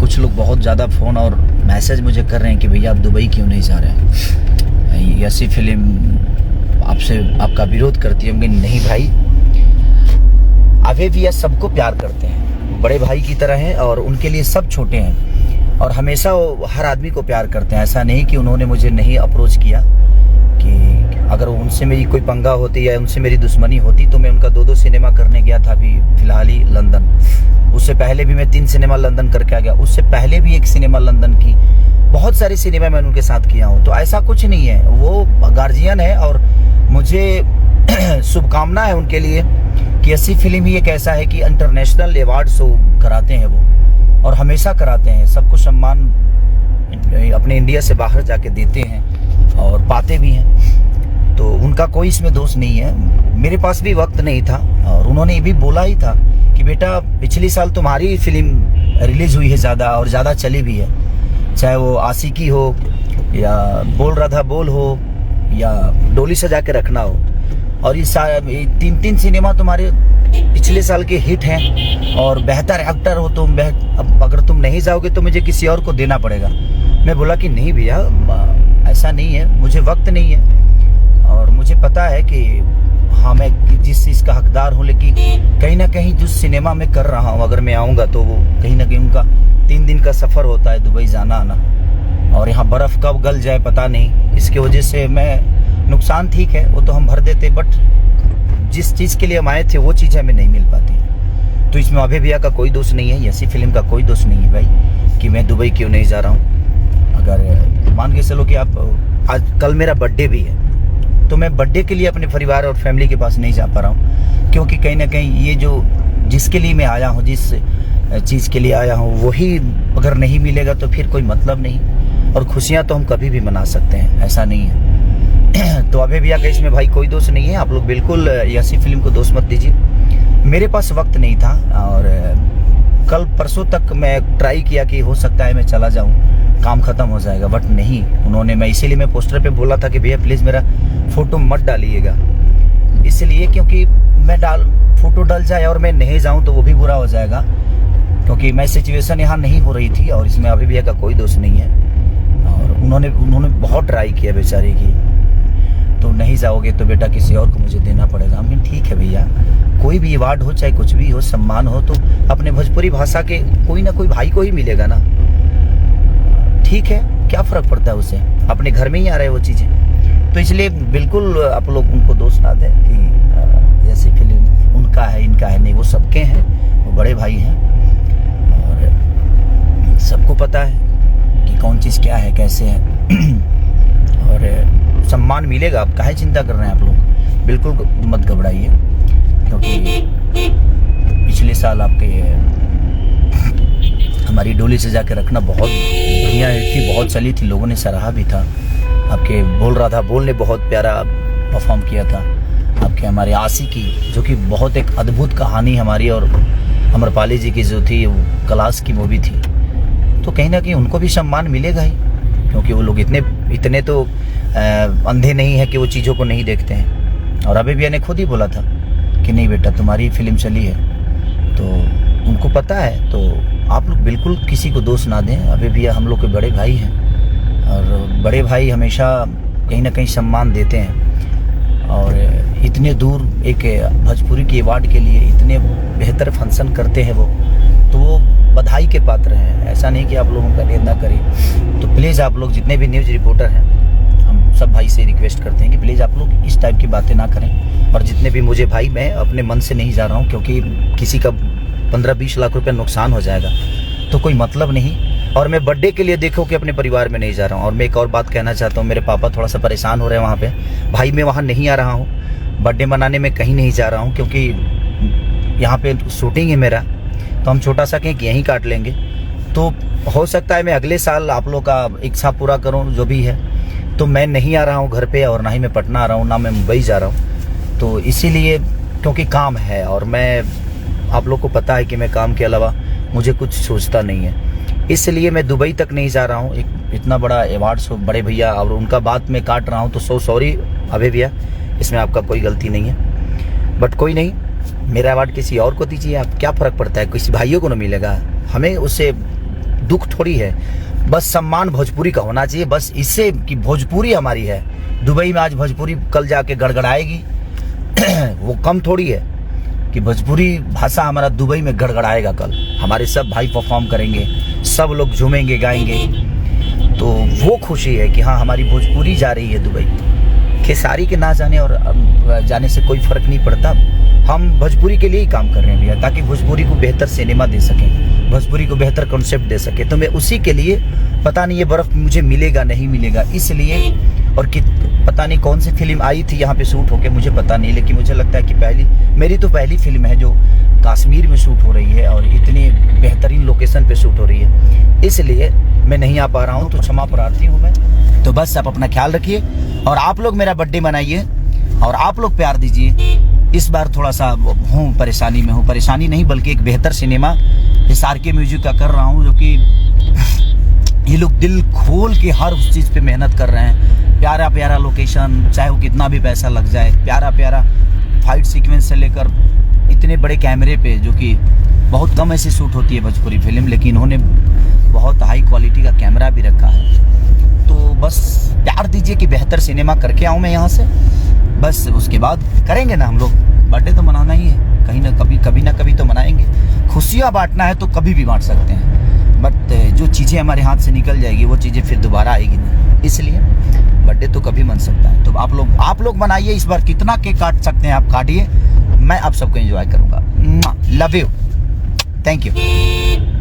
कुछ लोग बहुत ज़्यादा फ़ोन और मैसेज मुझे कर रहे हैं कि भैया आप दुबई क्यों नहीं जा रहे हैं, ऐसी फिल्म आपसे आपका विरोध करती है। नहीं भाई, अभी भी यह सबको प्यार करते हैं, बड़े भाई की तरह हैं और उनके लिए सब छोटे हैं और हमेशा वो हर आदमी को प्यार करते हैं। ऐसा नहीं कि उन्होंने मुझे नहीं अप्रोच किया, कि अगर उनसे मेरी कोई पंगा होती या उनसे मेरी दुश्मनी होती तो मैं उनका 2 सिनेमा करने गया था अभी फिलहाल ही लंदन। उससे पहले भी मैं 3 सिनेमा लंदन करके आ गया, उससे पहले भी 1 सिनेमा लंदन की, बहुत सारे सिनेमा मैंने उनके साथ किया हूँ। तो ऐसा कुछ नहीं है, वो गार्जियन है और मुझे शुभकामना है उनके लिए कि ऐसी फिल्म ही एक ऐसा है कि इंटरनेशनल अवार्ड शो कराते हैं वो, और हमेशा कराते हैं। सबको सम्मान अपने इंडिया से बाहर जाके देते हैं और पाते भी हैं, तो उनका कोई इसमें दोष नहीं है। मेरे पास भी वक्त नहीं था और उन्होंने ये भी बोला ही था कि बेटा पिछले साल तुम्हारी फिल्म रिलीज हुई है ज़्यादा और ज़्यादा चली भी है, चाहे वो आशिकी हो या बोल रहा था बोल हो या डोली सजा के रखना हो, और ये 3 सिनेमा तुम्हारे पिछले साल के हिट हैं और बेहतर एक्टर हो तुम। अब अगर तुम नहीं जाओगे तो मुझे किसी और को देना पड़ेगा। मैं बोला कि नहीं भैया, ऐसा नहीं है, मुझे वक्त नहीं है और मुझे पता है कि हाँ मैं जिस चीज़ का हकदार हूँ, लेकिन कहीं ना कहीं जो सिनेमा में कर रहा हूँ अगर मैं आऊँगा तो वो कहीं ना कहीं उनका 3 दिन का सफ़र होता है दुबई जाना आना, और यहाँ बर्फ़ कब गल जाए पता नहीं। इसके वजह से मैं नुकसान ठीक है वो तो हम भर देते, बट जिस चीज़ के लिए हम आए थे वो चीज़ हमें नहीं मिल पाती। तो इसमें अभय भैया का कोई दोष नहीं है, ऐसी फिल्म का कोई दोष नहीं है भाई कि मैं दुबई क्यों नहीं जा रहा हूँ। अगर मान के चलो कि आप आज कल मेरा बर्थडे भी है तो मैं बर्थडे के लिए अपने परिवार और फैमिली के पास नहीं जा पा रहा हूँ, क्योंकि कहीं ना कहीं ये जो जिसके लिए मैं आया हूँ, जिस चीज़ के लिए आया हूँ वही अगर नहीं मिलेगा तो फिर कोई मतलब नहीं। और खुशियाँ तो हम कभी भी मना सकते हैं, ऐसा नहीं है। तो अभय भैया का इसमें भाई कोई दोष नहीं है, आप लोग बिल्कुल ऐसी फिल्म को दोष मत दीजिए। मेरे पास वक्त नहीं था और कल परसों तक मैं ट्राई किया कि हो सकता है मैं चला जाऊं, काम खत्म हो जाएगा, बट नहीं उन्होंने। मैं इसीलिए मैं पोस्टर पे बोला था कि भैया प्लीज़ मेरा फ़ोटो मत डालिएगा, इसलिए क्योंकि मैं फ़ोटो डल जाए और मैं नहीं जाऊं तो वो भी बुरा हो जाएगा, क्योंकि मैं सिचुएशन यहाँ नहीं हो रही थी और इसमें अभी भैया का कोई दोष नहीं है। और उन्होंने बहुत ट्राई किया बेचारे की, तो नहीं जाओगे तो बेटा किसी और को मुझे देना पड़ेगा। हम ठीक है भैया, कोई भी अवार्ड हो चाहे कुछ भी हो, सम्मान हो तो अपने भोजपुरी भाषा के कोई ना कोई भाई को ही मिलेगा ना, ठीक है, क्या फ़र्क पड़ता है उसे, अपने घर में ही आ रहे हैं वो चीज़ें। तो इसलिए बिल्कुल आप लोग उनको दोष ना दें कि ऐसी फिल्म उनका है इनका है, नहीं, वो सबके हैं, वो बड़े भाई हैं और सबको पता है कि कौन चीज़ क्या है कैसे है और सम्मान मिलेगा। आप काहे चिंता कर रहे हैं, आप लोग बिल्कुल मत घबराइए, क्योंकि पिछले साल आपके हमारी डोली से जाके रखना बहुत बढ़िया थी, बहुत चली थी, लोगों ने सराहा भी था। आपके बोल रहा था बोल ने बहुत प्यारा परफॉर्म किया था। आपके हमारे आशिकी जो कि बहुत एक अद्भुत कहानी हमारी और अमरपाली जी की जो थी वो क्लास की मूवी थी, तो कहीं ना कहीं उनको भी सम्मान मिलेगा ही, क्योंकि वो लोग इतने तो अंधे नहीं है कि वो चीज़ों को नहीं देखते हैं। और अभय भैया ने खुद ही बोला था कि नहीं बेटा तुम्हारी फिल्म चली है, तो उनको पता है। तो आप लोग बिल्कुल किसी को दोष ना दें, अभय भैया हम लोग के बड़े भाई हैं और बड़े भाई हमेशा कहीं ना कहीं सम्मान देते हैं। और इतने दूर एक भोजपुरी के अवार्ड के लिए इतने बेहतर फंक्शन करते हैं वो, तो वो बधाई के पात्र हैं। ऐसा नहीं कि आप लोगों का निंदा करें। तो प्लीज़ आप लोग जितने भी न्यूज़ रिपोर्टर हैं, हम सब भाई से रिक्वेस्ट करते हैं कि प्लीज़ आप लोग इस टाइप की बातें ना करें। और जितने भी मुझे भाई, मैं अपने मन से नहीं जा रहा हूँ, क्योंकि किसी का 15-20 लाख रुपये नुकसान हो जाएगा तो कोई मतलब नहीं। और मैं बर्थडे के लिए देखो कि अपने परिवार में नहीं जा रहा हूँ। और मैं एक और बात कहना चाहता हूँ, मेरे पापा थोड़ा सा परेशान हो रहे हैं वहाँ पे। भाई मैं वहाँ नहीं आ रहा हूँ, बर्थडे मनाने में कहीं नहीं जा रहा हूँ, क्योंकि यहाँ पे शूटिंग है मेरा, तो हम छोटा सा केक यहीं काट लेंगे। तो हो सकता है मैं अगले साल आप लोग का इच्छा पूरा करूँ जो भी है। तो मैं नहीं आ रहा हूँ घर पे, और ना ही मैं पटना आ रहा हूँ, ना मैं मुंबई जा रहा हूँ। तो इसीलिए क्योंकि काम है और मैं, आप लोग को पता है कि मैं काम के अलावा मुझे कुछ सोचता नहीं है, इसलिए मैं दुबई तक नहीं जा रहा हूँ। एक इतना बड़ा अवार्ड शो, बड़े भैया, और उनका बात मैं काट रहा हूँ, तो सॉरी अभय भैया, इसमें आपका कोई गलती नहीं है। बट कोई नहीं, मेरा अवार्ड किसी और को दीजिए, आप क्या फ़र्क पड़ता है, किसी भाइयों को ना मिलेगा, हमें उससे दुख थोड़ी है, बस सम्मान भोजपुरी का होना चाहिए, बस इससे कि भोजपुरी हमारी है। दुबई में आज भोजपुरी कल जाके गड़गड़ाएगी वो कम थोड़ी है कि भोजपुरी भाषा हमारा दुबई में गड़गड़ाएगा। कल हमारे सब भाई परफॉर्म करेंगे, सब लोग झूमेंगे गाएंगे, तो वो खुशी है कि हाँ हमारी भोजपुरी जा रही है दुबई। खेसारी के ना जाने और जाने से कोई फर्क नहीं पड़ता, हम भोजपुरी के लिए ही काम कर रहे हैं भैया, ताकि भोजपुरी को बेहतर सिनेमा दे सकें, भोजपुरी को बेहतर कॉन्सेप्ट दे सके। तो मैं उसी के लिए, पता नहीं ये बर्फ मुझे मिलेगा नहीं मिलेगा इसलिए, और कि पता नहीं कौन सी फिल्म आई थी यहाँ पे शूट होके मुझे पता नहीं, लेकिन मुझे लगता है कि मेरी तो पहली फिल्म है जो कश्मीर में शूट हो रही है और इतनी बेहतरीन लोकेशन पे शूट हो रही है, इसलिए मैं नहीं आ पा रहा हूँ, तो क्षमा प्रार्थी हूँ मैं। तो बस आप अपना ख्याल रखिए और आप लोग मेरा बर्थडे मनाइए और आप लोग प्यार दीजिए। इस बार थोड़ा सा हूँ परेशानी में हूँ, परेशानी नहीं बल्कि एक बेहतर सिनेमा SRK म्यूजिक का कर रहा हूँ, जो कि ये लोग दिल खोल के हर उस चीज़ पे मेहनत कर रहे हैं। प्यारा प्यारा लोकेशन, चाहे वो कितना भी पैसा लग जाए, प्यारा प्यारा फाइट सीक्वेंस से लेकर इतने बड़े कैमरे पे, जो कि बहुत कम ऐसी शूट होती है भोजपुरी फिल्म, लेकिन इन्होंने बहुत हाई क्वालिटी का कैमरा भी रखा है। तो बस प्यार दीजिए कि बेहतर सिनेमा करके आऊँ मैं यहाँ से, बस उसके बाद करेंगे ना हम लोग। बर्थडे तो मनाना ही है, कभी ना कभी तो मनाएंगे। खुशियाँ बांटना है तो कभी भी बांट सकते हैं, बट जो चीज़ें हमारे हाथ से निकल जाएगी वो चीज़ें फिर दोबारा आएगी नहीं, इसलिए बर्थडे तो कभी मन सकता है। तो आप लोग मनाइए, इस बार कितना केक काट सकते हैं आप काटिए, मैं आप सबको एंजॉय करूँगा। Love you, thank you.